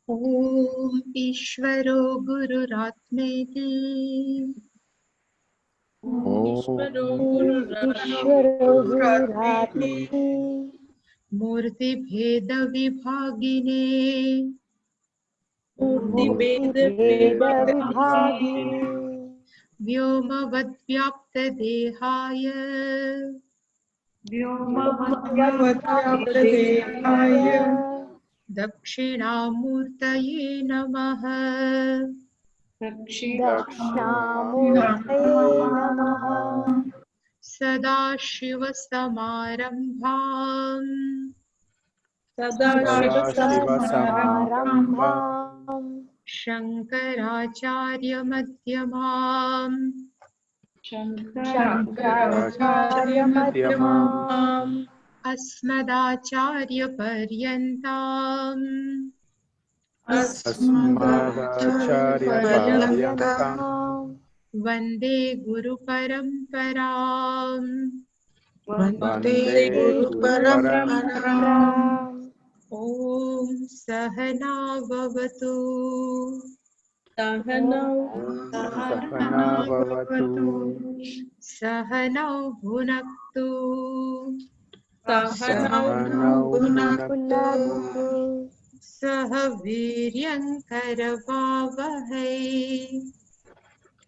ॐ ईश्वरो गुरुरात्मेति ईश्वरो गुरुरात्मेति मूर्तिभेदविभागिने मूर्तिभेदविभागिने व्योमवद्व्याप्तदेहाय व्योमवद्व्याप्तदेहाय दक्षिणामूर्तये नमः। दक्षिणामूर्तये नमः। सदाशिवसमारम्भाम् सदाशिवसमारम्भाम् शङ्कराचार्यमध्यमाम् शङ्कराचार्यमध्यमाम् अस्मदाचार्यपर्यन्ताम् अस्मदाचार्यपर्यन्ताम् वन्दे गुरुपरम्पराम्। वन्दे गुरुपरम्पराम्। ॐ सहना भवतु सहनौ भवतु सहनौ भुनक्तु सहनौ भुनक्तु सह वीर्यङ्करवावहै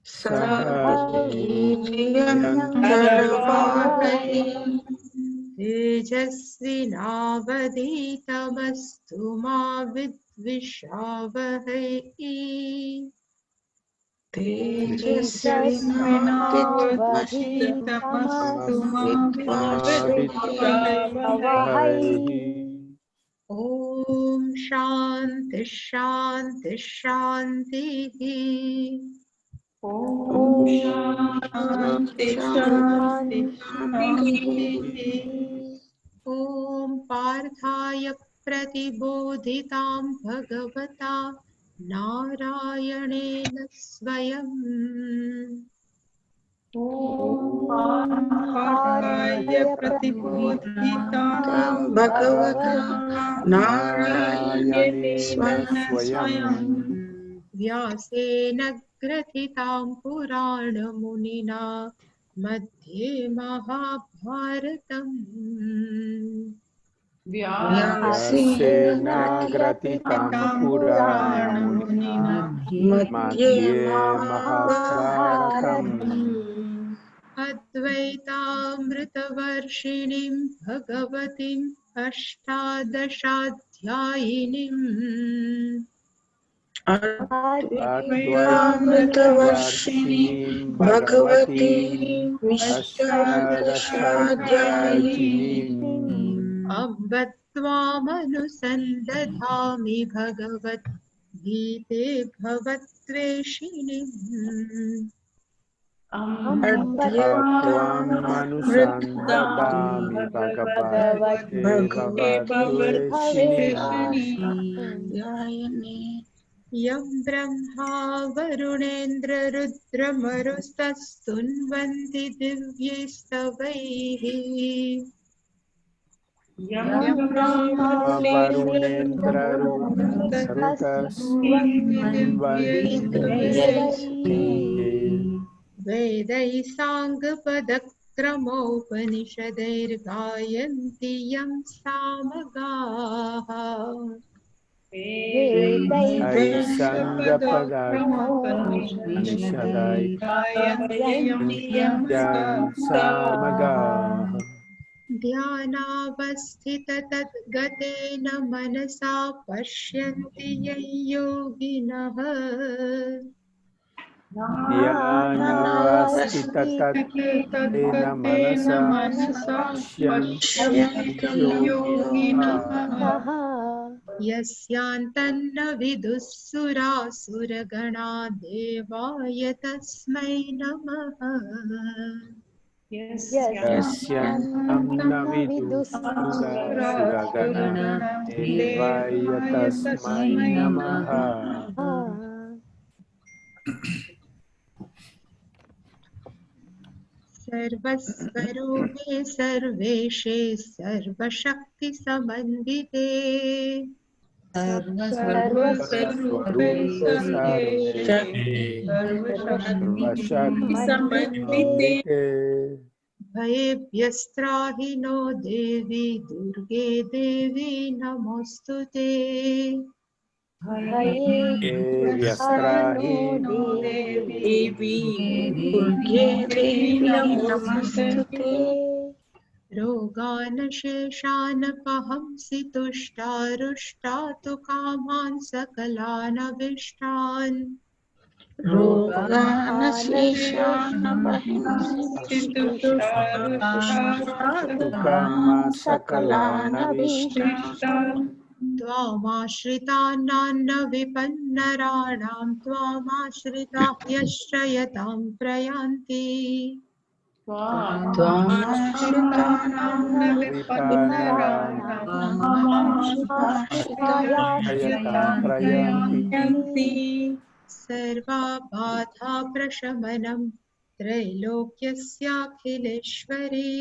सह वीर्यङ्करवावहै तेजस्विनावधीतमस्तु मा विद्विषावहै। तेजस्विनावधीतमस्तु मा विद्विषावहै। ॐ शान्ति शान्ति शान्तिः। ॐ शान्ति शान्ति शान्तिः। ॐ पार्थाय प्रतिबोधितां भगवता नारायणेन स्वयं पार्थाय प्रतिबोधितां भगवता नारायणेन स्वयं व्यासेन ग्रथितां पुराणमुनिना मध्ये महाभारतम्। व्यासेन ग्रथितां पुराणमुनिना मध्ये महाभारतम्। अद्वैतामृतवर्षिणीं भगवतीम् अष्टादशाध्यायिनीम् अद्वैतामृतवर्षिणीं भगवतीं अष्टादशाध्यायिनीम् अम्ब त्वामनुसन्दधामि भगवद्गीते भवद्वेषिणीम्। त्वामनुसन्दधामि भगवद्गीते भवद्वेषिणीम्। यं ब्रह्मा वरुणेन्द्ररुद्रमरुतस्तुन्वन्ति दिव्यैस्तवैः यं ब्रह्मा वेदैः साङ्गपदक्रमोपनिषदैर्गायन्ति यं सामगाः। ध्यानावस्थिततद्गतेन मनसा पश्यन्ति यं योगिनः। ध्यानावस्थिततद्गतेन मनसा पश्यन्ति योगिनः। यस्यान्तन्न विदुः सुरासुरगणा देवाय तस्मै नमः। यस्यान्तं न विदुः सुरगणा देवाय तस्मै नमः। सर्वस्वरूपे सर्वेशे सर्वशक्तिसमन्विते सर्वस्वरूपे सर्वेशे सर्वशक्तिसमन्विते भयेभ्यस्त्राहि नो देवी दुर्गे देवी नमोऽस्तुते व्यस्त्राहि देवी दुर्गे देवी नमोस्तुते रोगानशेषानपहंसि तुष्टारुष्टातु कामान् सकलानभीष्टान् कामान् सकलानभीष्टान् त्वामाश्रितानान्न विपन्नराणां त्वामाश्रिताः यश्रयतां प्रयान्ति प्रयान्ति सर्वा बाधा प्रशमनं त्रैलोक्यस्याखिलेश्वरी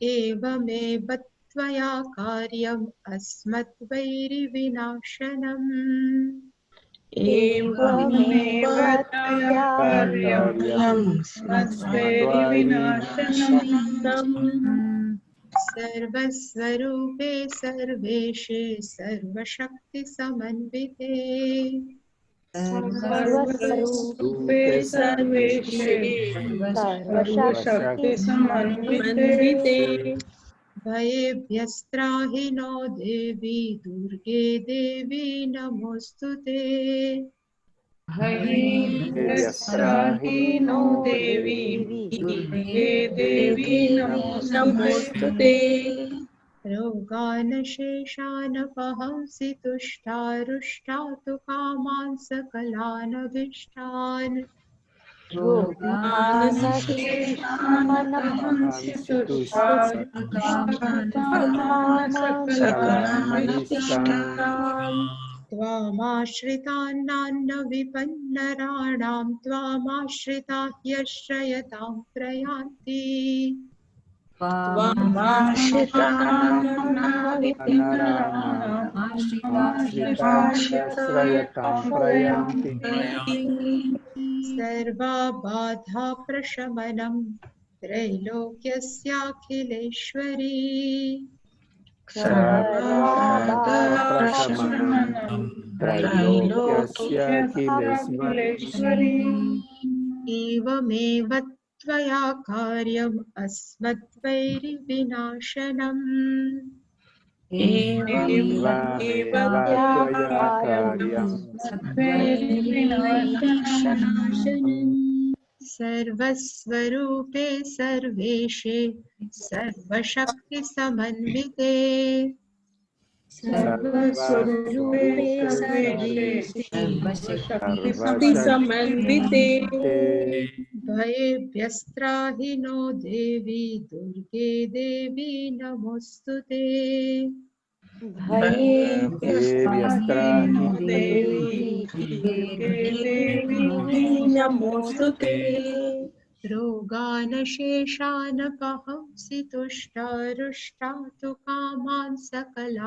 एवमेव त्वया कार्यम् अस्मद्वैरिविनाशनम् सर्वस्वरूपे सर्वेशे सर्वशक्तिसमन्विते भयेभ्यस्त्राहि नो देवी दुर्गे देवी नमोऽस्तुते व्यस्त्राहि नो देवी दुर्गे देवी नमोस्तुते रोगानशेषानपहंसि तुष्टारुष्टातु कामान् सकलानभीष्टान् त्वामाश्रितान्नान्न विपन्नराणां त्वामाश्रिताः यश्रयतां प्रयान्ति सर्वा बाधा प्रशमनं त्रैलोक्यस्याखिलेश्वरी एवमेव त्वया कार्यम् अस्मद्वैरिविनाशनम् सर्वस्वरूपे सर्वेशे सर्वशक्तिसमन्विते भयेभ्यस्त्राहि नो देवी दुर्गे देवी नमोऽस्तुते रोगानशेषानपहंसि तुष्टारुष्टातु कामान् सकलानभीष्टान्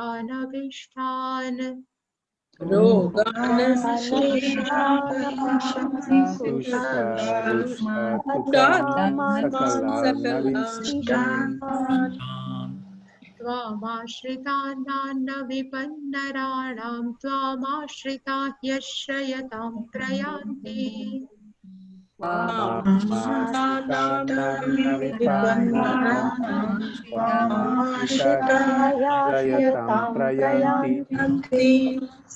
त्वामाश्रितान्नान्न विपन्नराणां त्वामाश्रिताः यश्रयतां प्रयान्ति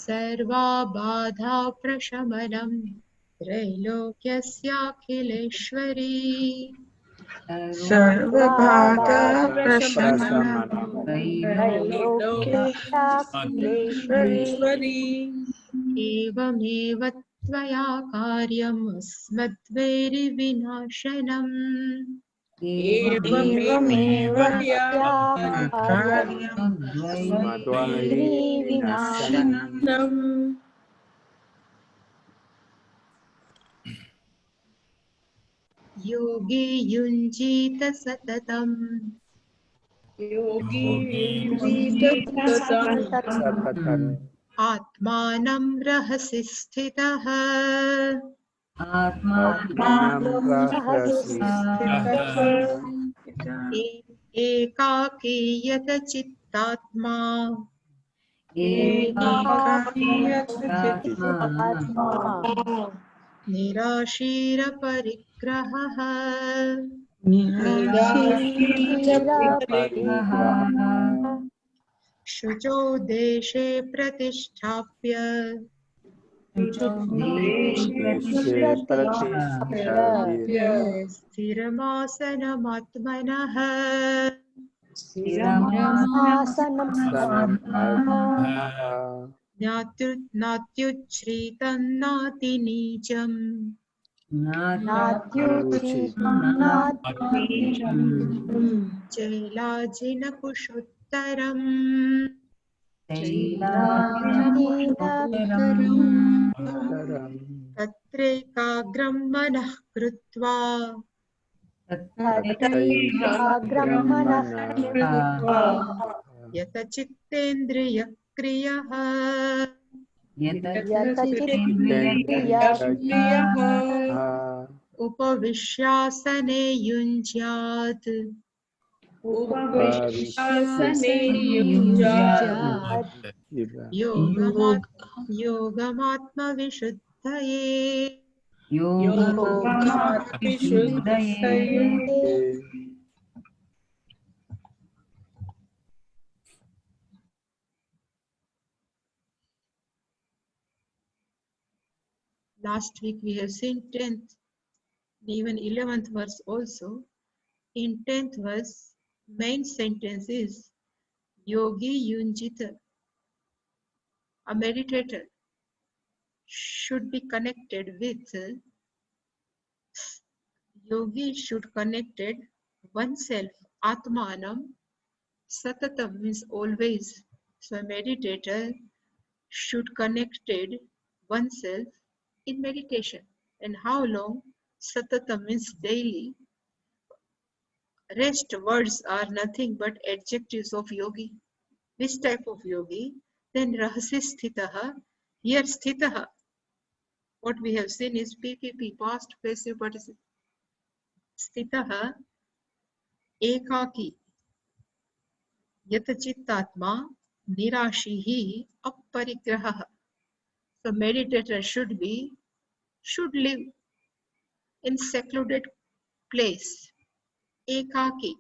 सर्वा बाधा प्रशमनं त्रैलोक्यस्याखिलेश्वरी एवमेव त्वया कार्यम् अस्मद्वैरिविनाशनम् योगी युञ्जीत सततम् योगी युञ्जीत सततं आत्मानं रहसि स्थितः आत्मानं रहसि स्थितः एकाकी यत चित्तात्मा निराशीरपरिग्रहः शुचौ देशे प्रतिष्ठाप्य देशे प्रतिष्ठाप्य स्थिरमासनमात्मनः नात्युच्छ्रितं नातिनीचम् चैलाजिनकुशोत्तरम् तत्रैकाग्रं मनः कृत्वा यतचित्तेन्द्रियक्रियः उपविश्यासने युञ्ज्यात् योगमात्मविशुद्धये Last week we have seen 10th, even 11th verse also. In 10th verse, main sentence is Yogi Yunjita. A meditator should be connected with Yogi should connected oneself. Atmanam Satatam means always. So a meditator should connected oneself in meditation. And how long? Satatam means daily. Rest words are nothing but adjectives of yogi. Which type of yogi? Then rahasi sthitaha. Here sthitaha. What we have seen is PPP, past passive participle. Sthitaha ekaki. Yatachittatma nirashihi apparigraha. So meditator should live in secluded place. Ekaki.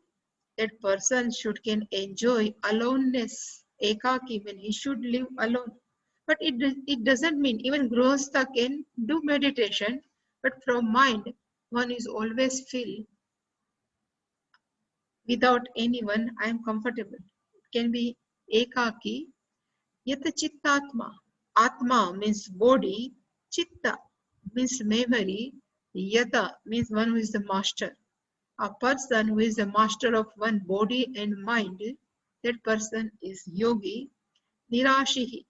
That person can enjoy aloneness. Ekaki means he should live alone. But it doesn't mean even Grihastha can do meditation, but from mind one is always feel without anyone I am comfortable. It can be ekaki. Yata chittatma. Atma means body. Chitta means memory. Yata means one who is the master. A person who is the master of one body and mind, that person is yogi. Nirashihi,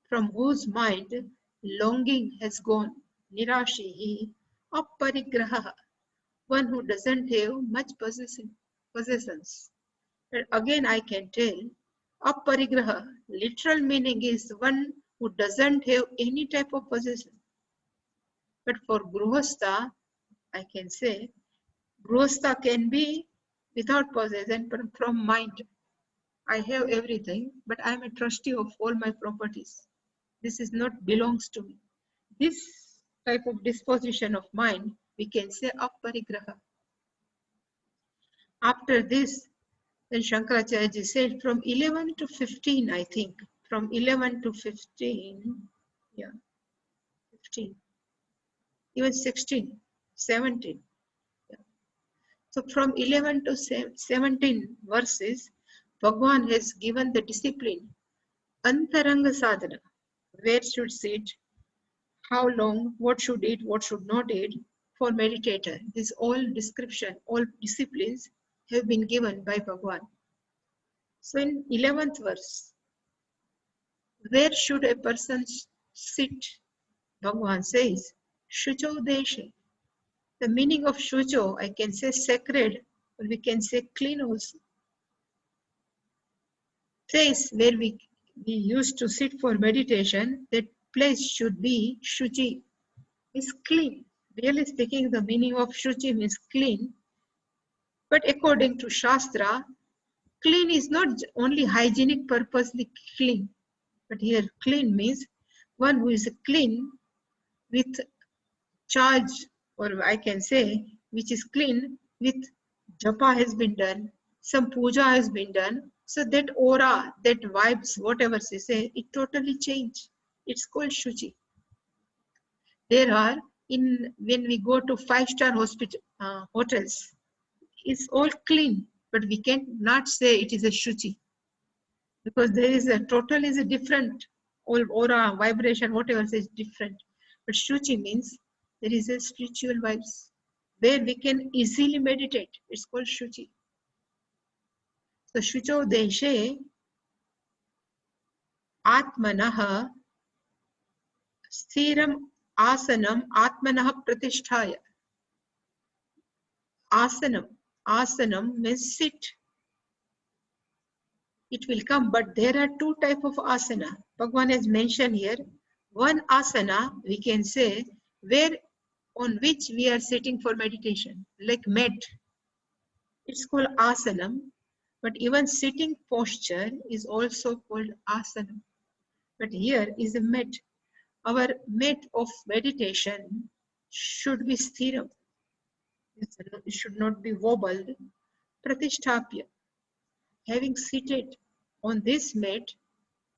from whose mind longing has gone. Nirashihi, apparigraha, one who doesn't have much possessions. And again I can tell, apparigraha, literal meaning is one who doesn't have any type of possession. But for Grihastha, I can say, Grihastha can be without possession, but from mind. I have everything, but I am a trustee of all my properties. This is not belongs to me. This type of disposition of mind, we can say apparigraha. After this, then Shankaracharya said from 11 to 15, I think. From 11 to 15, yeah, 15, even 16, 17. Yeah. So from 11 to 17 verses, Bhagavan has given the discipline, Antaranga sadhana, where should sit, how long, what should eat, what should not eat for meditator. This all description, all disciplines have been given by Bhagavan. So in 11th verse, where should a person sit? Bhagavan says, Shucho Deshe. The meaning of shucho, I can say sacred, or we can say clean also. Place where we used to sit for meditation, that place should be shuchi, is clean. Really speaking, the meaning of shuchi means clean. But according to Shastra, clean is not only hygienic purposely clean, but here clean means one who is clean with charge, or I can say, which is clean with japa has been done, some puja has been done, so that aura, that vibes, whatever they say, it totally change. It's called shuchi. There are, when we go to 5-star hotels, it's all clean, but we cannot say it is a shuchi, because there is a total is a different, all aura, vibration, whatever is different. But shuchi means there is a spiritual vibes where we can easily meditate. It's called shuchi. So shucho deshe atmanah sthiram asanam atmanah pratisthaya. Asanam means sit. It will come, but there are two types of asana. Bhagavan has mentioned here. One asana, we can say, where on which we are sitting for meditation, like mat. It's called asanam, but even sitting posture is also called asanam. But here is a mat. Our mat of meditation should be sthiram. It should not be wobbled. Pratisthapya. Having seated on this mat,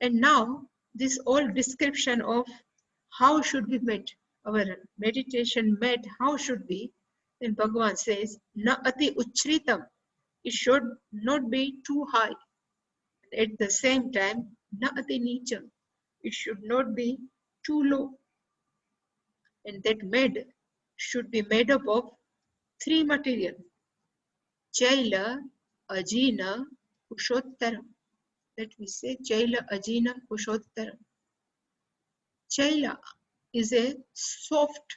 and now this all description of how should be met, our meditation mat, how should be, then Bhagavan says, na ati uchritam, it should not be too high. At the same time, na ati nicham, it should not be too low. And that mat should be made up of 3 materials: Chaila, Ajina, Kushottaram. That we say Chaila, Ajina, Kushottaram. Chaila is a soft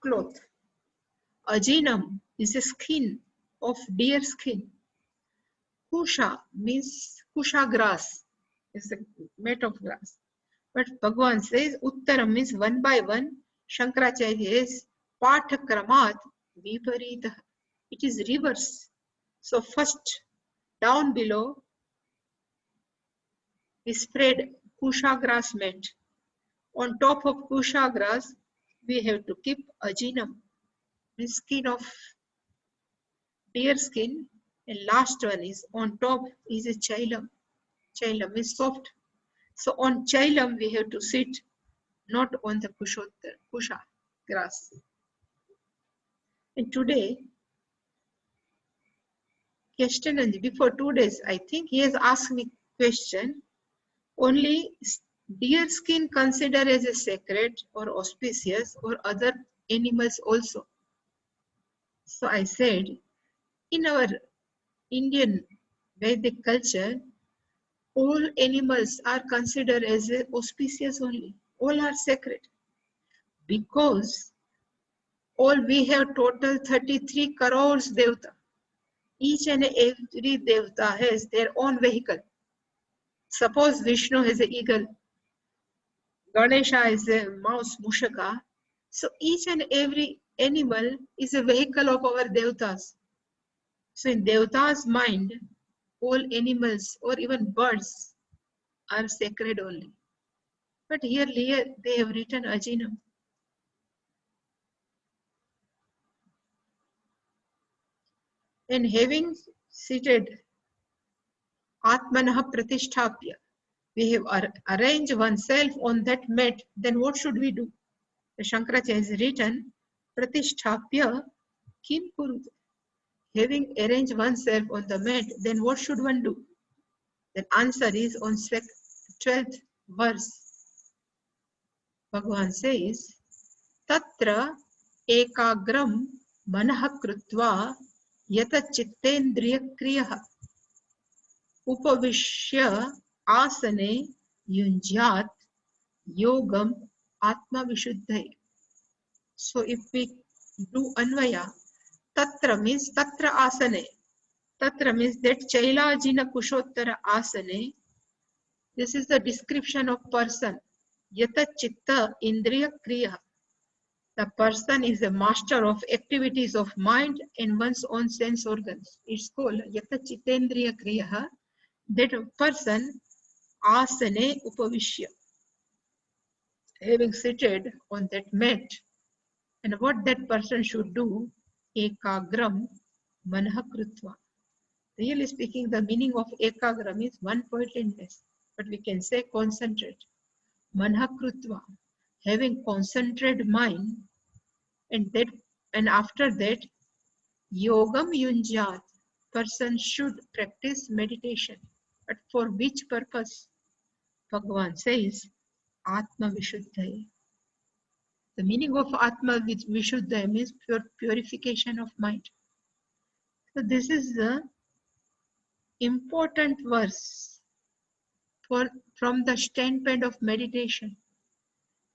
cloth. Ajinam is a skin of deer skin. Kusha means kusha grass, is a mat of grass. But Bhagavan says Uttaram means one by one. Shankaracharya is Pathakramat Viparita. It is reverse. So first down below we spread kusha grass mat. On top of kusha grass we have to keep ajinam, the skin of deer skin, and last one is on top is a chailam. Chailam is soft. So on chailam we have to sit, not on the kusha grass. And today, Kestananji, before 2 days, I think he has asked me question, only deer skin considered as a sacred or auspicious, or other animals also? So I said, in our Indian Vedic culture, all animals are considered as auspicious only. All are sacred. Because all we have total 33 crores devata. Each and every devata has their own vehicle. Suppose Vishnu has an eagle, Ganesha is a mouse, Mushaka. So each and every animal is a vehicle of our devatas. So in devata's mind, all animals or even birds are sacred only. But here they have written Ajinam. And having seated Atmanah Pratisthapya, we have arranged oneself on that mat, then what should we do? The Shankaracharya has written Pratisthapya Kim Kurut. Having arranged oneself on the mat, then what should one do? The answer is on 12th verse. Bhagavan says, Tatra ekagram manah krutva yata chittendriya kriyaha upavishya asane yunjat yogam atma vishuddhai. So if we do Anvaya, Tatra means Tatra Asane. Tatra means that Chailajina Kushottara Asane. This is the description of person. Yata Chitta Indriya Kriya. The person is a master of activities of mind and one's own sense organs. It's called Yata Chittendriya Kriya. That person Asane Upavishya. Having seated on that mat, and what that person should do, ekagram manah krutva. Really speaking, the meaning of ekagram is one pointedness, but we can say concentrate. Manah krutva, having concentrated mind, and after that, yogam yunjat, person should practice meditation. But for which purpose? Bhagavan says, Atma Vishuddhaya. The meaning of Atma Vishuddha means purification of mind. So this is the important verse from the standpoint of meditation.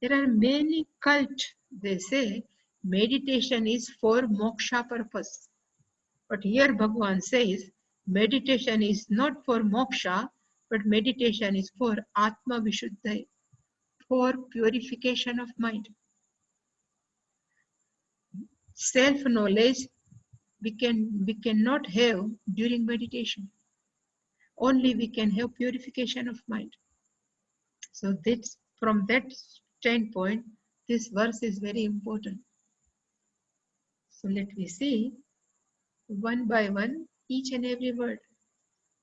There are many cults, they say meditation is for moksha purpose. But here Bhagavan says meditation is not for moksha, but meditation is for Atma Vishuddha, for purification of mind. Self-knowledge we cannot have during meditation. Only we can have purification of mind. So that's, from that standpoint, this verse is very important. So let me see one by one each and every word.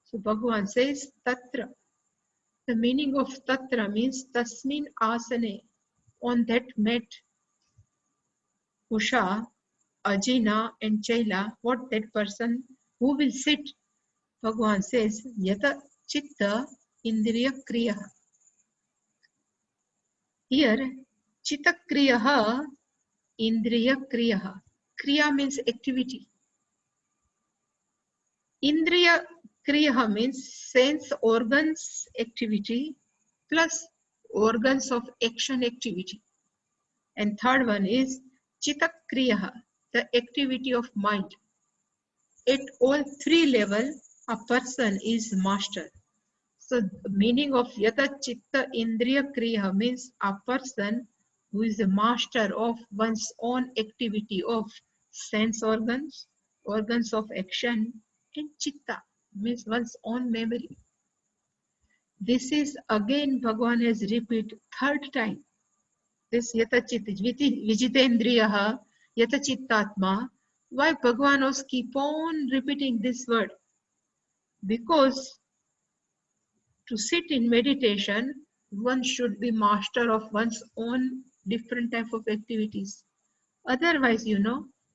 So Bhagavan says Tatra. The meaning of Tatra means Tasmin Asane, on that mat. Usha, Ajina and Chaila, what that person who will sit. Bhagavan says Yata Chitta Indriya Kriya. Here Chitta Kriya, Indriya Kriya. Kriya means activity. Indriya Kriya means sense organs activity plus organs of action activity. And third one is Chitta Kriya, the activity of mind. At all three levels, a person is master. So the meaning of Yata Chitta Indriya Kriya means a person who is a master of one's own activity of sense organs, organs of action, and Chitta means one's own memory. This is again Bhagavan has repeated third time. This Yata Chitta Vijitendriyaha Yata Chittatma. Why Bhagavan was keep on repeating this word? Because to sit in meditation, one should be master of one's own different type of activities. Otherwise,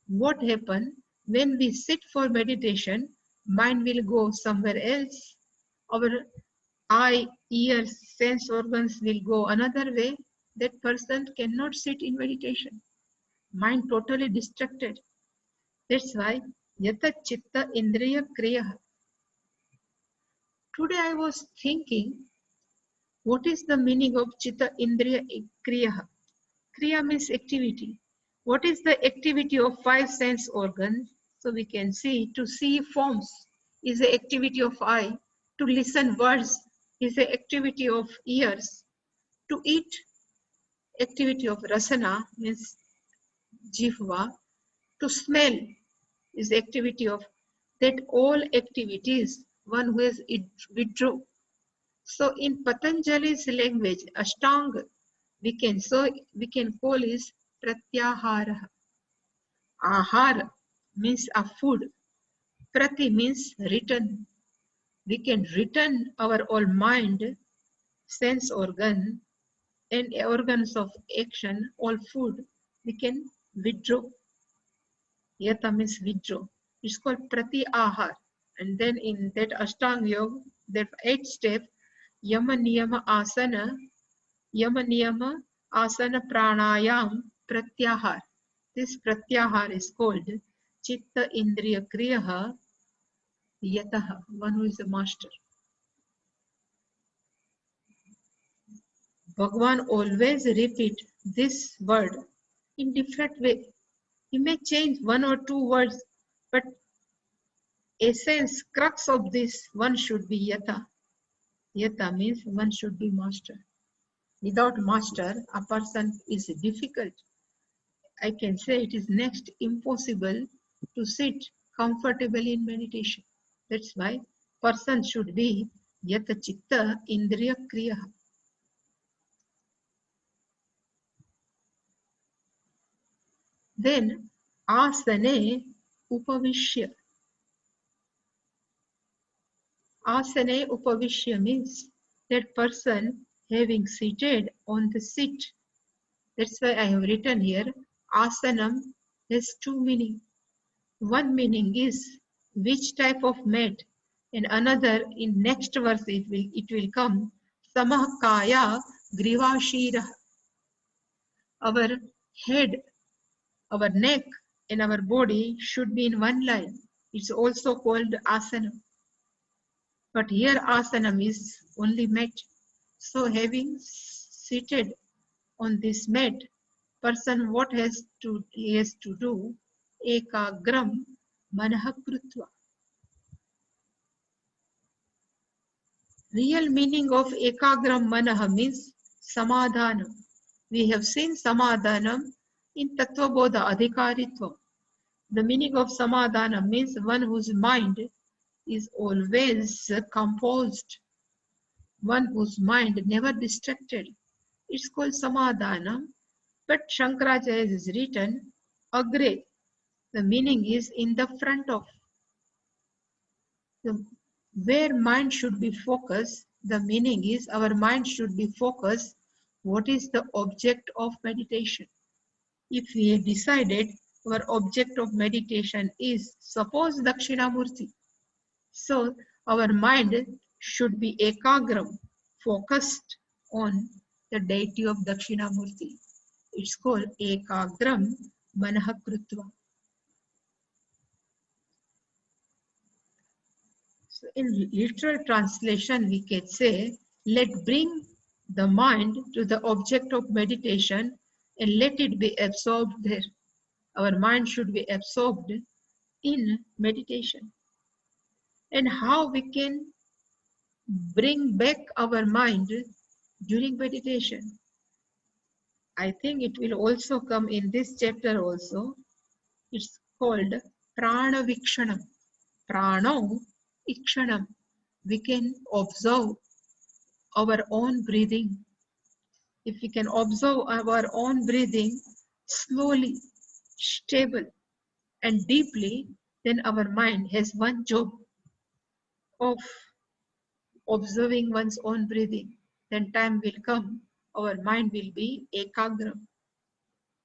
what happens when we sit for meditation, mind will go somewhere else. Our eye, ears, sense organs will go another way. That person cannot sit in meditation. Mind totally distracted. That's why Yata Chitta Indriya Kriya. Today I was thinking, what is the meaning of Chitta Indriya Kriya? Kriya means activity. What is the activity of five sense organs? So we can see, to see forms is the activity of eye. To listen words is the activity of ears. To eat, activity of rasana means jihva. To smell is the activity of that. All activities one who has withdraw. So in Patanjali's language, Ashtanga, we can call is Pratyahara. Ahara means a food. Prati means return. We can return our all mind, sense organ, and organs of action, all food. We can withdraw. Yata means withdraw. It's called Prati Ahar. And then in that Ashtanga Yoga, that 8 step, Yama Niyama Asana Pranayam Pratyahar. This Pratyahar is called Chitta Indriya Kriya Yataha, one who is a master. Bhagavan always repeat this word in different way. You may change one or two words, but essence, crux of this one should be yata. Yata means one should be master. Without master, a person is difficult. I can say it is next impossible to sit comfortably in meditation. That's why person should be yata chitta indriya kriya. Then asane upavishya. Asane upavishya means that person having seated on the seat. That's why I have written here, asanam has two meanings. One meaning is which type of mat, and another in next verse it will come, samahkaya grivashira. Our head, our neck, and our body should be in one line. It's also called asana. But here asanam is only mat. So having seated on this mat, person what he has to do, ekagram manah krutva. Real meaning of ekagram manah means samadhanam. We have seen samadhanam in Tattva Bodha Adhikaritva. The meaning of samadhanam means one whose mind is always composed, one whose mind never distracted. It's called samadhanam, but Shankaracharya has written agre. The meaning is in the front of. Where mind should be focused, the meaning is our mind should be focused. What is the object of meditation? If we have decided our object of meditation is, suppose Dakshinamurti. So our mind should be ekagram, focused on the deity of Dakshinamurti. It's called ekagram manah krutva. So in literal translation, we can say, let bring the mind to the object of meditation and let it be absorbed there. Our mind should be absorbed in meditation. And how we can bring back our mind during meditation? I think it will also come in this chapter also. It's called Prana Vikshanam. Prano Ikshanam. We can observe our own breathing. If we can observe our own breathing slowly, stable, and deeply, then our mind has one job of observing one's own breathing. Then time will come, our mind will be ekagram,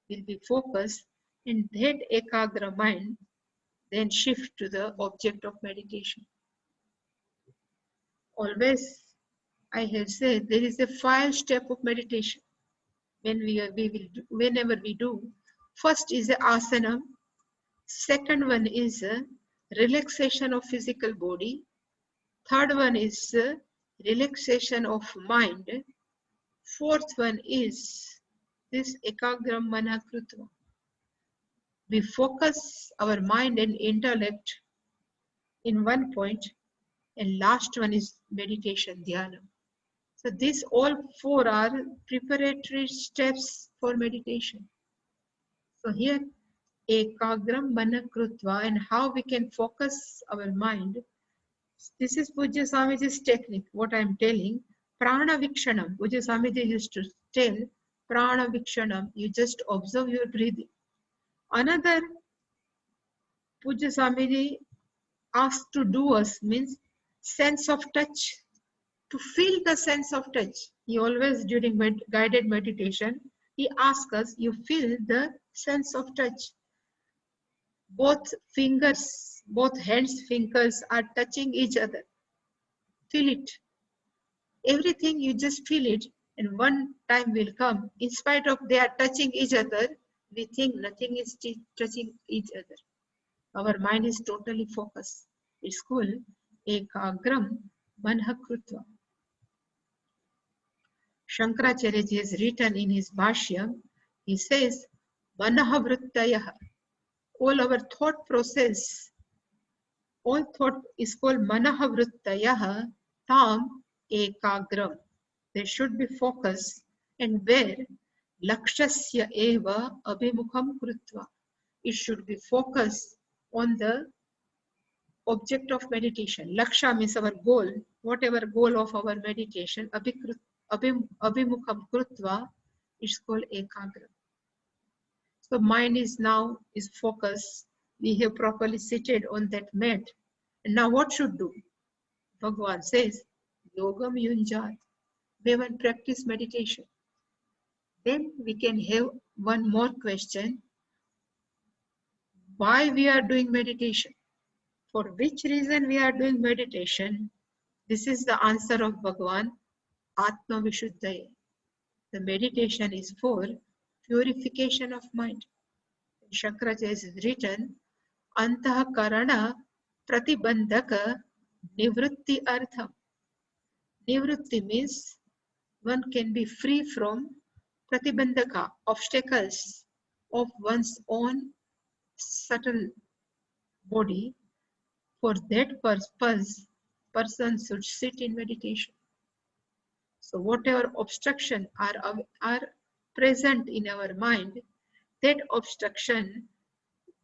will be focused, and that ekagra mind then shift to the object of meditation. Always, I have said there is a 5-step of meditation. Whenever we do, first is the asana, second one is relaxation of physical body, third one is relaxation of mind, fourth one is this ekagram manah krutva. We focus our mind and intellect in one point, and last one is meditation, dhyana. So these all 4 are preparatory steps for meditation. So here, ekagram manah krutva, and how we can focus our mind. This is Pujya Swamiji's technique, what I am telling. Prana Vikshanam. Pujya Swamiji used to tell, Prana Vikshanam, you just observe your breathing. Another Pujya Swamiji asked to do us means sense of touch. To feel the sense of touch. He always, during guided meditation, he asks us, you feel the sense of touch. Both fingers, both hands' fingers are touching each other. Feel it. Everything you just feel it, and one time will come, in spite of they are touching each other, we think nothing is touching each other. Our mind is totally focused. It's called ekagram manah krutva. Shankaracharya has written in his Bhashyam, he says, Manaha vrittayah. All our thought process, all thought is called manaha vrittayah tam ekagram. They should be focused, and where lakshasya eva abhimukham krutva. It should be focused on the object of meditation. Laksha means our goal, whatever goal of our meditation. Abhimukham krutva is called ekagra. So mind is now focused. We have properly seated on that mat. And now what should do? Bhagavan says, Yogam Yunjat. We will practice meditation. Then we can have one more question. Why we are doing meditation? For which reason we are doing meditation? This is the answer of Bhagavan, Atma Vishuddhaya. The meditation is for purification of mind. Shankaracharya is written, Antah Karana Pratibandhaka Nivrutti Artham. Nivrutti means one can be free from Pratibandhaka, obstacles of one's own subtle body. For that purpose, person should sit in meditation. So whatever obstruction are present in our mind, that obstruction,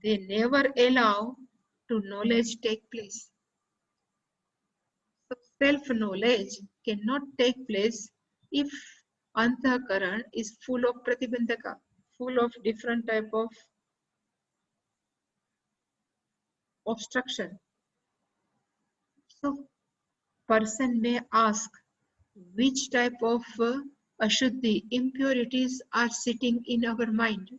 they never allow to knowledge take place. So self-knowledge cannot take place if Antahakaran is full of pratibandhaka, full of different type of obstruction. So person may ask which type of ashuddhi, impurities are sitting in our mind.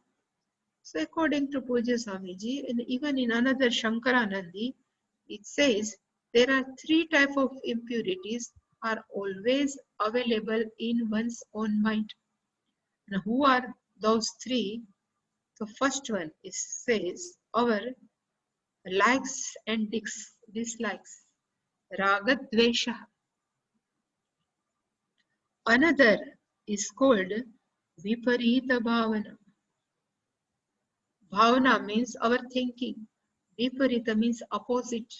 So according to Pujya Swamiji, and even in another Shankaranandi, it says there are three types of impurities are always available in one's own mind. Now who are those three? The first one says our likes and dislikes, ragadvesha. Another is called viparita bhavana. Bhavana means our thinking. Viparita means opposite.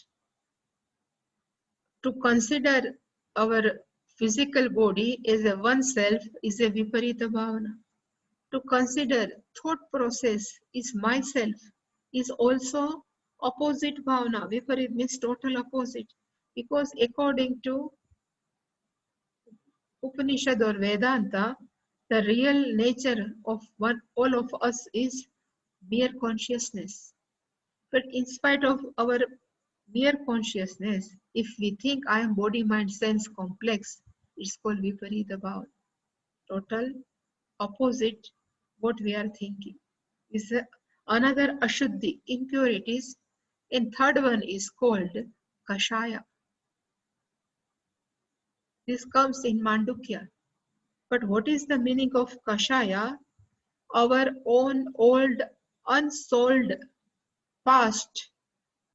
To consider our physical body as a oneself is a viparita bhavana. To consider thought process is myself is also opposite bhavana. Viparit means total opposite. Because according to Upanishad or Vedanta, the real nature of all of us is mere consciousness. But in spite of our mere consciousness, if we think I am body, mind, sense complex, it's called Viparita Bhava. Total opposite what we are thinking. Is another Ashuddhi, impurities. And third one is called Kashaya. This comes in Mandukya. But what is the meaning of Kashaya? Our own old, unsolved, past,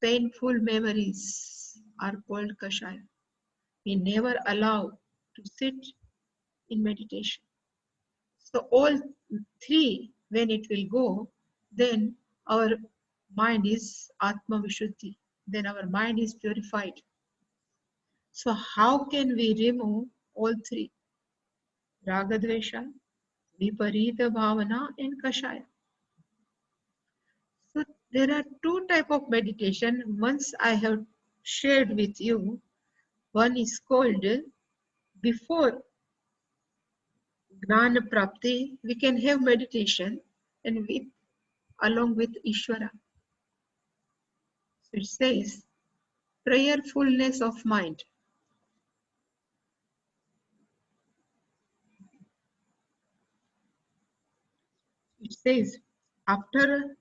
painful memories are called Kashaya. We never allow to sit in meditation. So all three, when it will go, then our mind is Atma Vishuddhi. Then our mind is purified. So how can we remove all three? Ragadvesha, Viparita Bhavana and Kashaya. So there are two types of meditation. Once I have shared with you. One is called before Gnana Prapti, we can have meditation and along with Ishvara. So it says prayerfulness of mind. It says after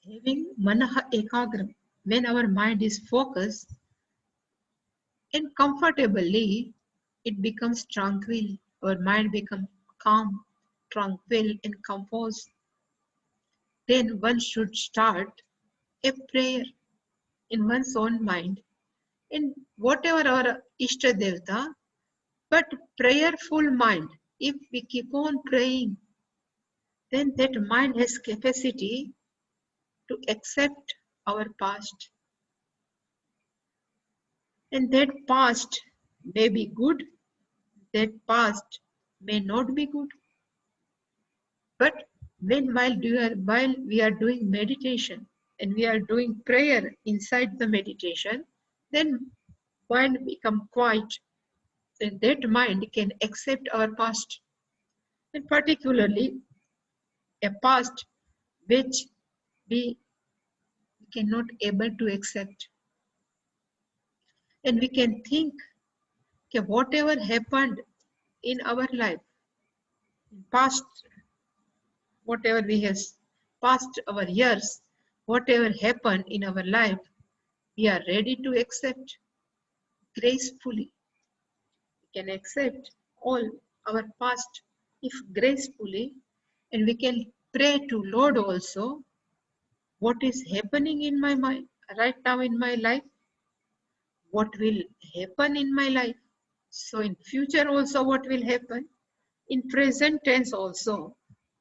having Manaha Ekagram, when our mind is focused and comfortably, it becomes tranquil. Our mind becomes calm, tranquil and composed. Then one should start a prayer in one's own mind. In whatever our Ishta Devata, but prayerful mind. If we keep on praying, then that mind has capacity to accept our past. And that past may be good, that past may not be good. But while we are doing meditation and we are doing prayer inside the meditation, then mind become quiet. Then that mind can accept our past, and particularly a past which we cannot able to accept. And we can think, okay, whatever happened in our life, past, whatever we have passed our years, whatever happened in our life, we are ready to accept gracefully. We can accept all our past if gracefully, and we can pray to Lord also, what is happening in my mind right now in my life, what will happen in my life. So in future also what will happen, in present tense also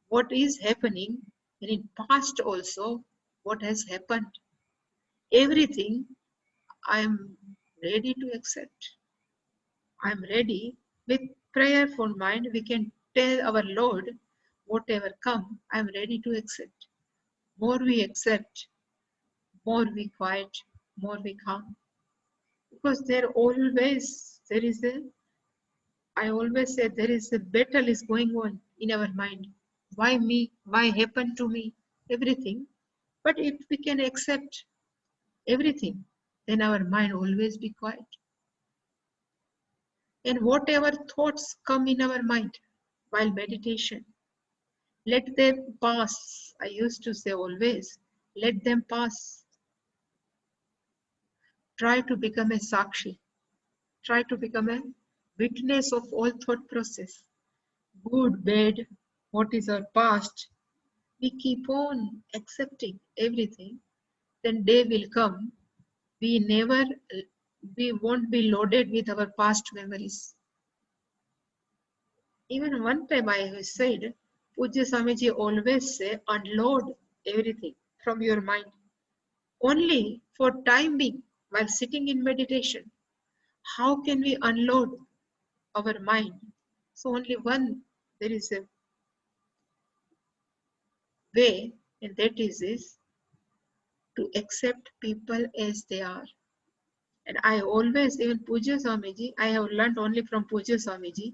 what is happening, and in past also what has happened. Everything I am ready to accept. I am ready. With prayerful mind we can tell our Lord, whatever come, I am ready to accept. More we accept, more we quiet, more we calm. Because there is a, I always say there is a battle is going on in our mind. Why me? Why happened to me? Everything. But if we can accept everything, then our mind always be quiet. And whatever thoughts come in our mind while meditation, let them pass. I used to say always, let them pass. Try to become a sakshi. Try to become a witness of all thought process. Good, bad, what is our past. We keep on accepting everything. Then day will come. We won't be loaded with our past memories. Even one time I have said, Pujya Swamiji always say, unload everything from your mind. Only for time being, while sitting in meditation, how can we unload our mind? So only there is a way, and that is to accept people as they are. And I always, even Pujya Swamiji, I have learned only from Pujya Swamiji,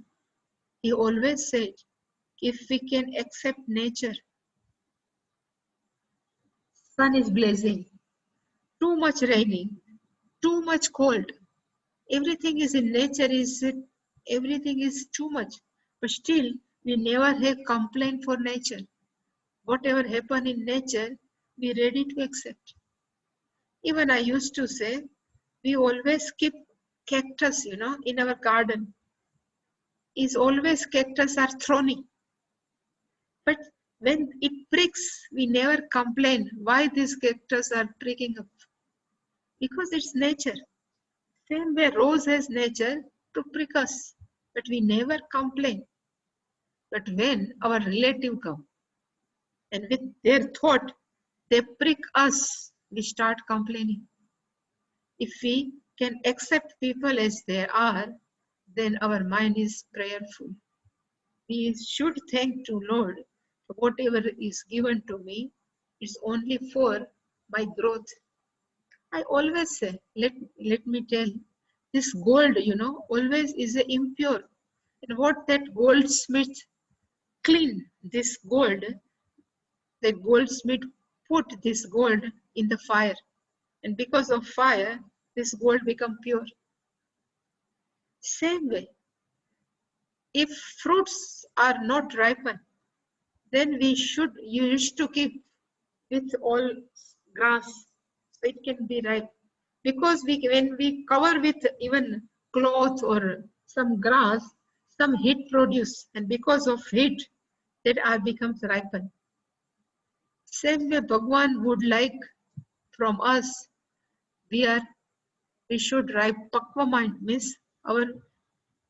he always said, if we can accept nature, sun is blazing, too much raining, too much cold, everything is in nature, everything is too much. But still, we never have complaint for nature. Whatever happen in nature, we ready to accept. Even I used to say, we always keep cactus, in our garden. Is always cactus are thorny. But when it pricks, we never complain why these cactus are pricking up. Because it's nature. Same way rose has nature to prick us. But we never complain. But when our relative come and with their thought, they prick us, we start complaining. If we can accept people as they are, then our mind is prayerful. We should thank to Lord for whatever is given to me. It's only for my growth. I always say, let me tell, this gold, always is impure. And what that goldsmith clean this gold, the goldsmith put this gold in the fire. And because of fire, this gold become pure. Same way, if fruits are not ripened, then you used to keep with all grass, so it can be ripe. Because when we cover with even cloth or some grass, some heat produce, and because of heat, that becomes ripened. Same way Bhagwan would like from us, we should ripe pakva mind, means our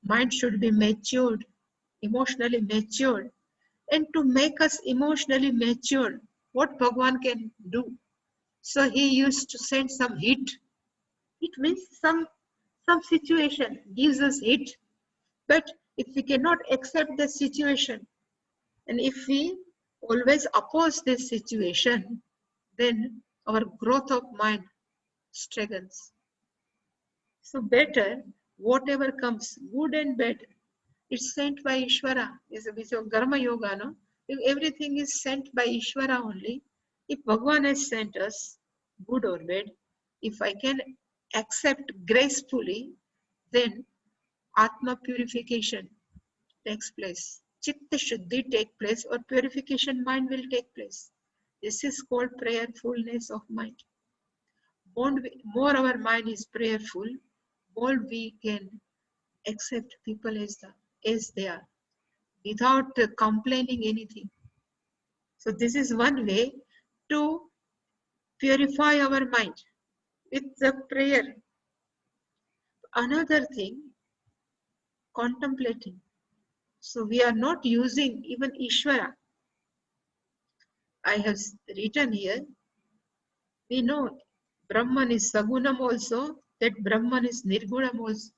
mind should be matured, emotionally matured. and to make us emotionally mature. What Bhagwan can do? So he used to send some heat. It means some situation gives us heat. But if we cannot accept the situation, and if we always oppose this situation, then our growth of mind struggles. So better, whatever comes, good and bad, it's sent by Ishvara. Is a Karma Yoga, no? If everything is sent by Ishvara only, if Bhagwan has sent us, good or bad, if I can accept gracefully, then Atma purification takes place. Chitta Shuddhi take place, or purification mind will take place. This is called prayerfulness of mind. More our mind is prayerful, more we can accept people as they are, without complaining anything. So this is one way to purify our mind with the prayer. Another thing, contemplating. So we are not using even Ishvara. I have written here, we know Brahman is Sagunam also, that Brahman is Nirgunam also.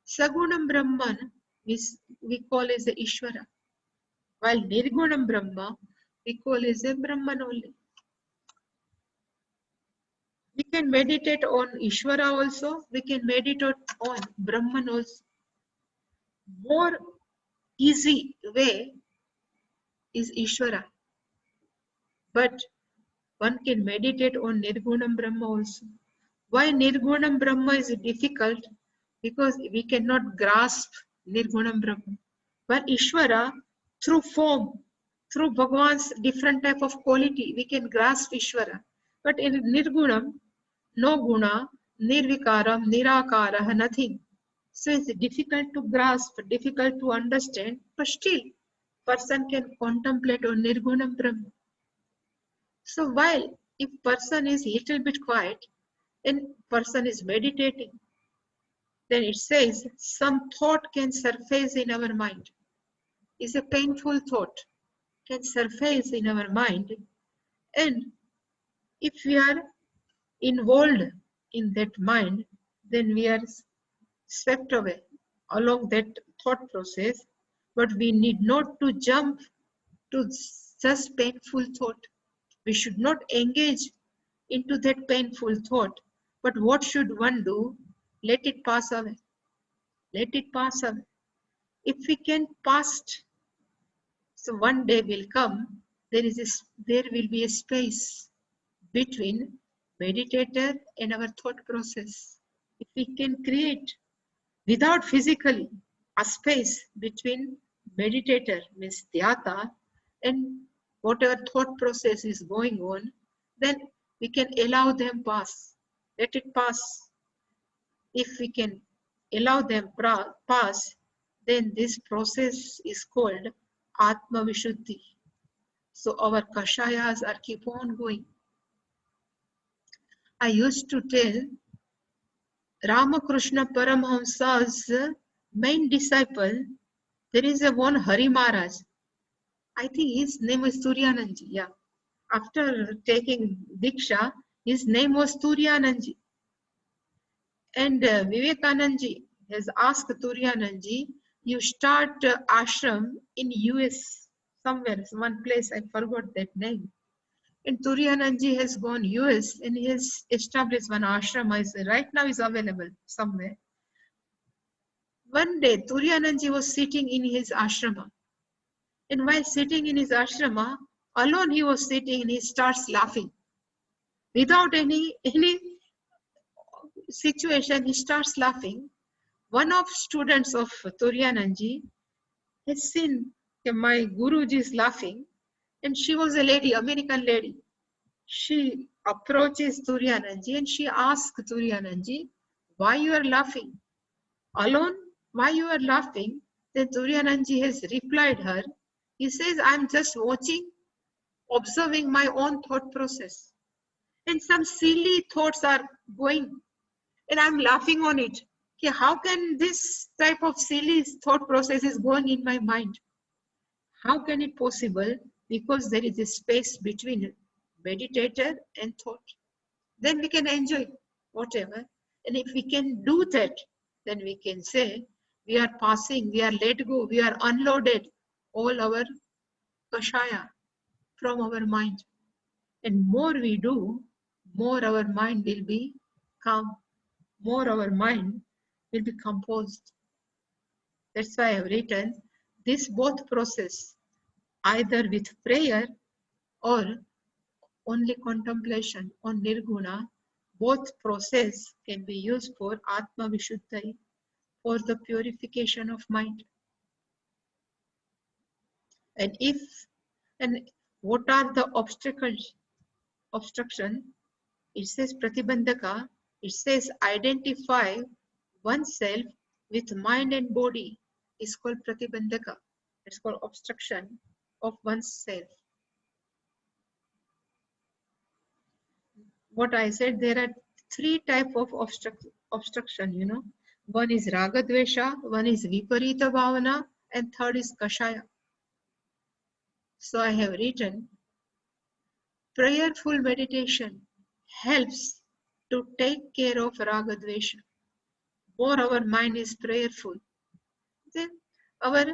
Sagunam Brahman is we call as a Ishvara, while Nirgunam Brahma we call as a Brahman only. We can meditate on Ishvara also, we can meditate on Brahman also. More easy way is Ishvara, but one can meditate on Nirgunam Brahma also. Why Nirgunam Brahma is difficult? Because we cannot grasp Nirgunam Brahma. But Ishvara, through form, through Bhagwan's different type of quality, we can grasp Ishvara. But in Nirgunam, no guna, nirvikaram, nirakara, nothing. So it's difficult to grasp, difficult to understand, but still, person can contemplate on Nirgunam Brahma. So while if person is little bit quiet and person is meditating, then it says some thought can surface in our mind. Is a painful thought can surface in our mind, and if we are involved in that mind, then we are swept away along that thought process. But we need not to jump to just painful thought. We should not engage into that painful thought. But what should one do? Let it pass away. Let it pass away. If we can pass, so one day will come, there will be a space between meditator and our thought process. If we can create without physically a space between meditator means dhyata and whatever thought process is going on, then we can allow them pass. Let it pass. If we can allow them pass, then this process is called Atma Vishuddhi. So our kashayas are keep on going. I used to tell Ramakrishna Paramahamsa's main disciple, there is a one Hari Maharaj. I think his name was Suryananji. Yeah. After taking Diksha, his name was Suryananji. And Vivekananji has asked Suryananji, you start ashram in US somewhere, one place, I forgot that name. And Suryananji has gone US and he has established one ashram. Right now is available somewhere. One day, Suryananji was sitting in his ashrama. And while sitting in his ashrama, alone he was sitting and he starts laughing. Without any situation, he starts laughing. One of students of Suryananji has seen my Guruji is laughing, and she was a lady, American lady. She approaches Suryananji and she asks Suryananji, why you are laughing? Alone, why you are laughing? Then Suryananji has replied her, he says, I'm just watching, observing my own thought process. And some silly thoughts are going and I'm laughing on it. Okay, how can this type of silly thought process is going in my mind? How can it possible? Because there is a space between meditator and thought. Then we can enjoy whatever. And if we can do that, then we can say we are passing, we are let go, we are unloaded all our kashaya from our mind. And more we do, more our mind will be calm, more our mind will be composed. That's why I have written this both process, either with prayer or only contemplation on Nirguna, both process can be used for Atma Vishuddhai, for the purification of mind. And what are the obstacles? Obstruction, it says Pratibandhaka, it says identify oneself with mind and body is called Pratibandhaka. It's called obstruction of oneself. What I said, there are three types of obstruction, you know. One is Raga Dvesha, one is Viparita Bhavana, and third is Kashaya. So I have written, prayerful meditation helps to take care of Raga Dvesha. More our mind is prayerful, then our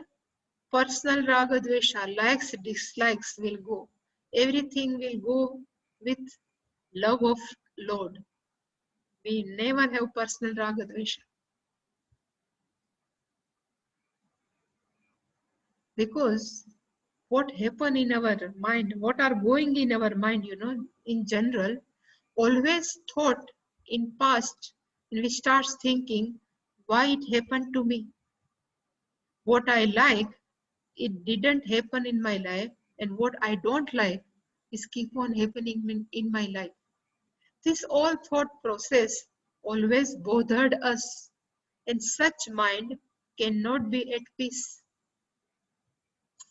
personal Raga Dvesha, likes, dislikes will go. Everything will go with love of Lord. We never have personal Raga Dvesha. Because what happen in our mind, what are going in our mind, you know, in general, always thought in past, and we start thinking why it happened to me. What I like, it didn't happen in my life, and what I don't like is keep on happening in my life. This all thought process always bothered us, and such mind cannot be at peace.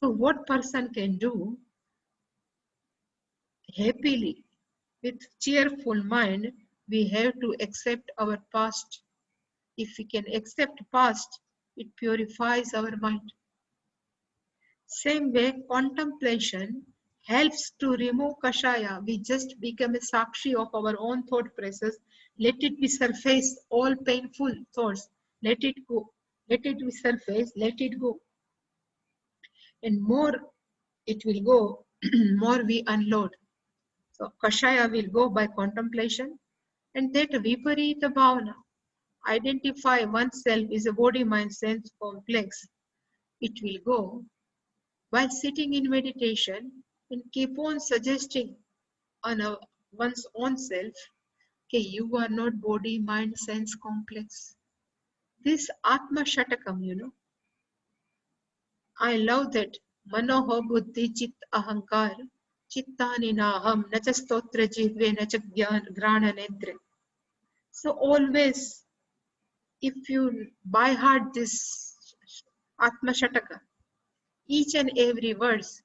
So what person can do happily with cheerful mind, we have to accept our past. If we can accept past, it purifies our mind. Same way, contemplation helps to remove kashaya. We just become a sakshi of our own thought process. Let it be surface, all painful thoughts. Let it go. Let it be surface, let it go. And more it will go, more we unload. So kashaya will go by contemplation, and that viparita bhavana, identify oneself is a body mind sense complex. It will go by sitting in meditation and keep on suggesting on one's own self, okay, you are not body mind sense complex. This Atma Shatakam, you know, I love that. Manoho buddhi chit ahankar chittani naham nachastotra jihve nachak grana netre. So always, if you by heart this Atma Shataka, each and every verse,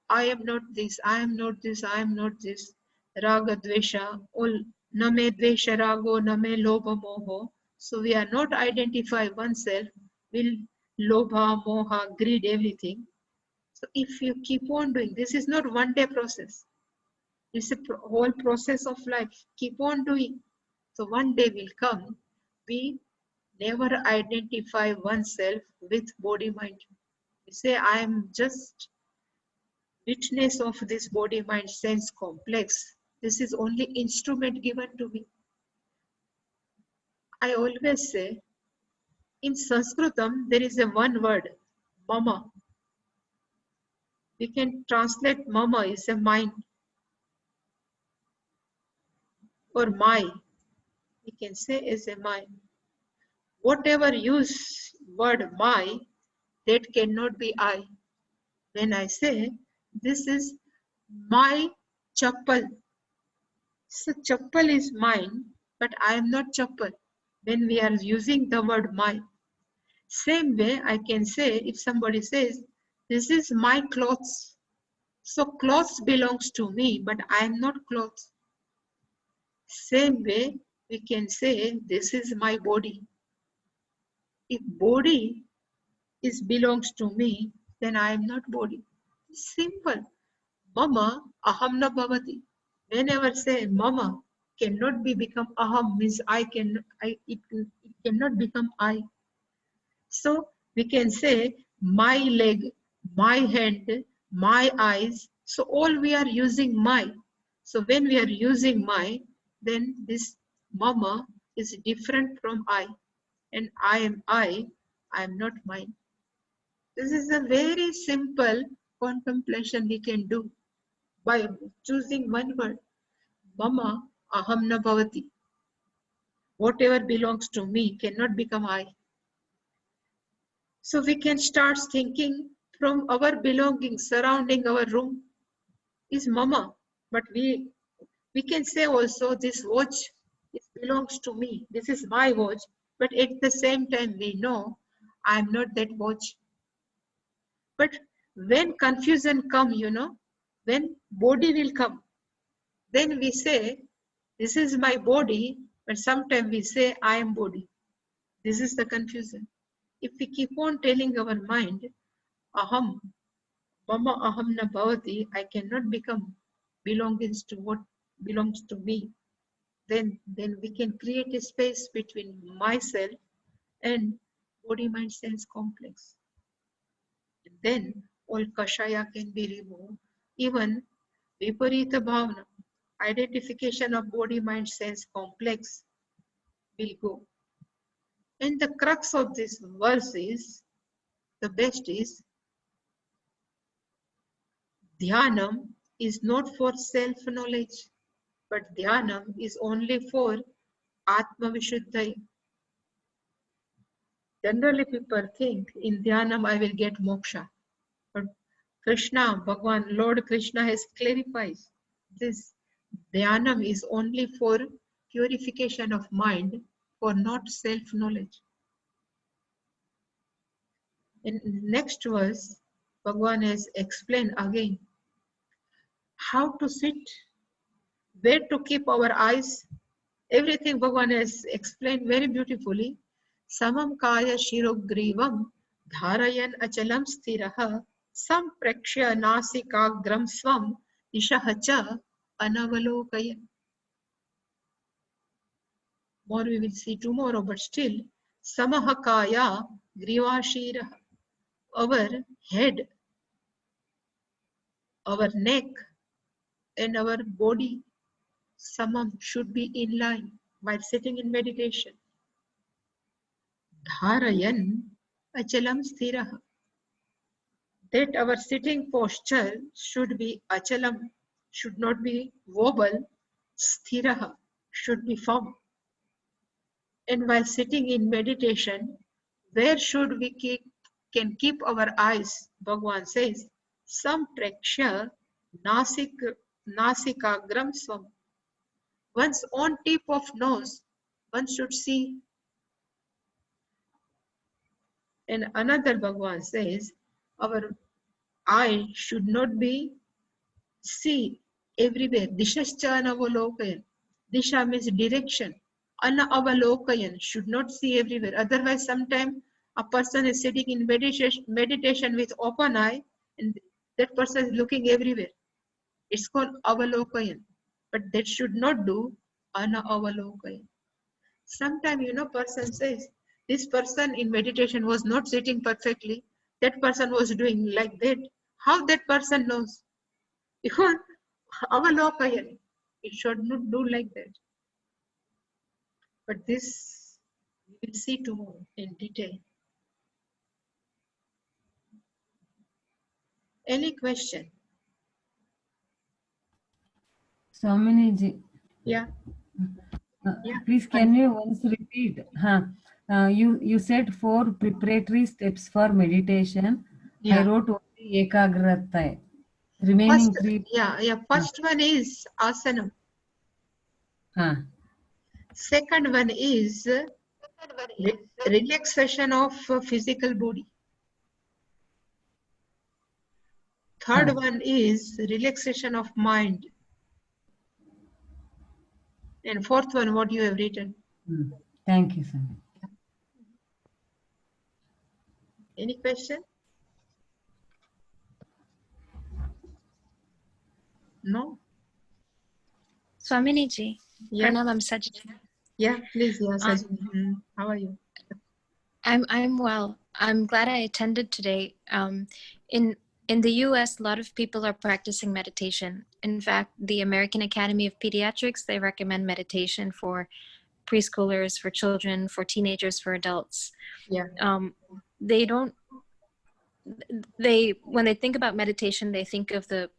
I am not this, I am not this, I am not this, Raga Dvesha, all Name Dvesha Rago, Name Lobha Moho. So we are not identify oneself, will Lobha, Moha, greed, everything. So if you keep on doing, this is not one day process. It's a whole process of life. Keep on doing. So one day will come, we never identify oneself with body mind. We say, I am just witness of this body mind sense complex. This is only instrument given to me. I always say, in Sanskritam, there is a one word, mama. We can translate mama is a mind or my. We can say as a mind. Whatever use word my, that cannot be I. When I say, this is my chappal. So chappal is mine, but I am not chappal. When we are using the word my. Same way I can say, if somebody says, this is my clothes. So clothes belongs to me, but I am not clothes. Same way we can say, this is my body. If body belongs to me, then I am not body. Simple. Mama aham na bhavati. Whenever say mama cannot be become aham means it cannot become I. So we can say my leg, my hand, my eyes. So all we are using my. So when we are using my, then this mama is different from I. And I am not mine. This is a very simple contemplation we can do by choosing one word. Mama aham na bhavati. Whatever belongs to me cannot become I. So we can start thinking from our belongings surrounding our room is mama. But we can say also this watch, it belongs to me. This is my watch. But at the same time we know I am not that watch. But when confusion come, when body will come, then we say this is my body, but sometimes we say I am body. This is the confusion. If we keep on telling our mind, aham, mama aham na bhavati, I cannot become belongings to what belongs to me, then we can create a space between myself and body mind sense complex. Then all kashaya can be removed. Even viparita bhavana, identification of body mind sense complex, will go. And the crux of this verse is, the best is, dhyanam is not for self-knowledge, but dhyanam is only for Atma Vishuddhai. Generally people think in dhyanam I will get moksha. But Krishna, Bhagwan, Lord Krishna has clarified this dhyanam is only for purification of mind, for not self-knowledge. In next verse, Bhagwan has explained again how to sit, where to keep our eyes. Everything Bhagwan has explained very beautifully. Samam kaya shirogrivam dharayan achalam sthiraha samprakshya nasikagram svam ishahacha anavalokayan. More we will see tomorrow, but still, samahakaya grivashira, our head, our neck, and our body, samam should be in line while sitting in meditation. Dharayan achalam sthiraha, that our sitting posture should be achalam, should not be wobble, sthiraha, should be firm. And while sitting in meditation, where should we can keep our eyes? Bhagwan says, sampraksha nasikagram svam. One's own tip of nose, one should see. And another Bhagwan says, our eye should not be see everywhere. Dishascha anavalokayan. Disha means direction. Anavalokayan, should not see everywhere. Otherwise, sometimes a person is sitting in meditation with open eye, and that person is looking everywhere. It's called avalokayan. But that should not do anavalokayan. Sometimes, person says, this person in meditation was not sitting perfectly. That person was doing like that. How that person knows? Because avalokayan, it should not do like that. But this we will see tomorrow in detail. Any question? Swaminiji, Yeah. Yeah. please can you once repeat? You said 4 preparatory steps for meditation. Yeah. I wrote only ekagrata. Remaining First, 3. First one is asanam. Huh. Second one is relaxation of physical body. Third one is relaxation of mind. And fourth one, what you have written. Thank you, sir. Any question? No? Swamini ji, Yeah. Pranam, I'm Sajid. Yeah, please. Yeah, Sajini. How are you? I'm well. I'm glad I attended today. In the U.S., a lot of people are practicing meditation. In fact, the American Academy of Pediatrics, they recommend meditation for preschoolers, for children, for teenagers, for adults. Yeah. When they think about meditation, they think of the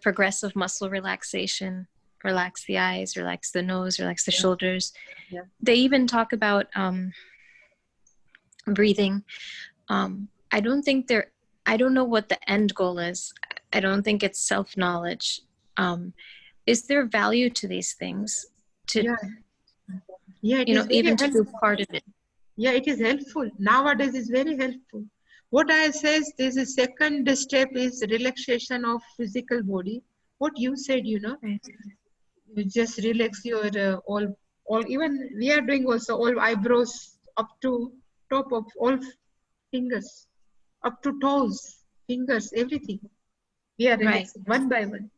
progressive muscle relaxation, relax the eyes, relax the nose, relax the shoulders. Yeah. They even talk about breathing. I don't know what the end goal is. I don't think it's self-knowledge. Is there value to these things? Yeah, it is very even to do helpful. part of it. Yeah, it is helpful. Nowadays, it's very helpful. What I says, this is second step is relaxation of physical body. What you said, you just relax your all. Even we are doing also all eyebrows up to top of all fingers, up to toes, fingers, everything. We are relaxing one by one.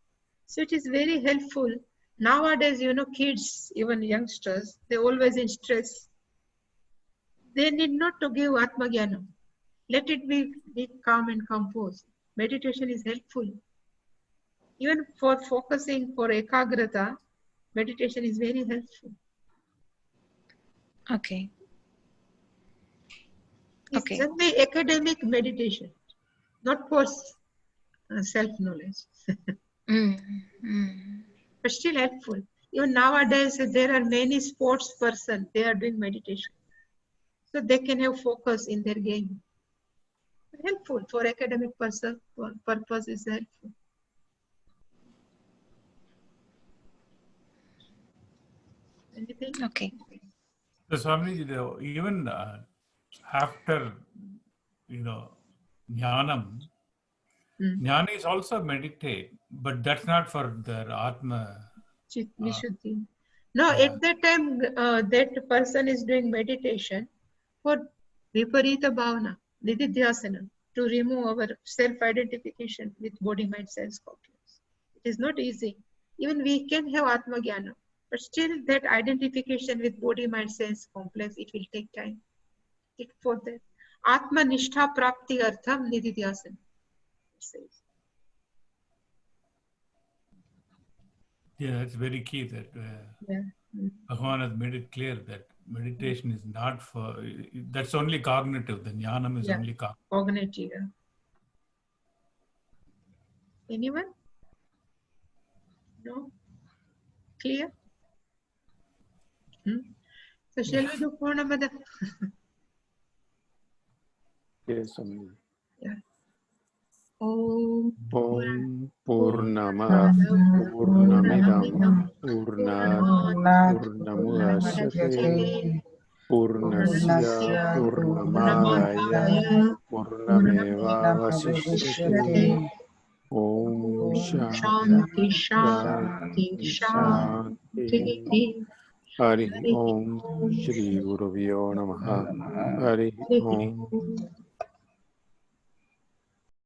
So it is very helpful. Nowadays, kids, even youngsters, they always in stress. They need not to give Atma Jnana. Let it be calm and composed. Meditation is helpful. Even for focusing, for ekagrata, meditation is very helpful. Okay. It's only academic meditation, not for self-knowledge. But still helpful. Even nowadays, there are many sports persons, they are doing meditation. So they can have focus in their game. Helpful for academic purpose is helpful. Anything? Okay. So Swamiji, even after, jnanam, jnana is also meditate, but that's not for the Atma. Vishuddhi. No, at that time, that person is doing meditation for Viparita Bhavana, Nididhyasana, to remove our self-identification with body, mind, sense, complex. It is not easy. Even we can have Atma Jnana, but still that identification with body, mind, sense, complex, it will take time. For that. Atma Nishtha Prapti Artham Nididhyasana. It says. Yeah, that's very key that Bhagavan has made it clear that meditation is not for, that's only cognitive. The jnanam is only cognitive. Anyone? No? Clear? So shall we do Purnamada? Yes, Swamiji. Yeah. Om Purnamada Purnamidam Purnat Purnamudachyate Purnasya Purnamadaya Purnamevavasishyate Om Shanti Shanti Shanti Hari Om Shri Guruvyo Namaha Hari Om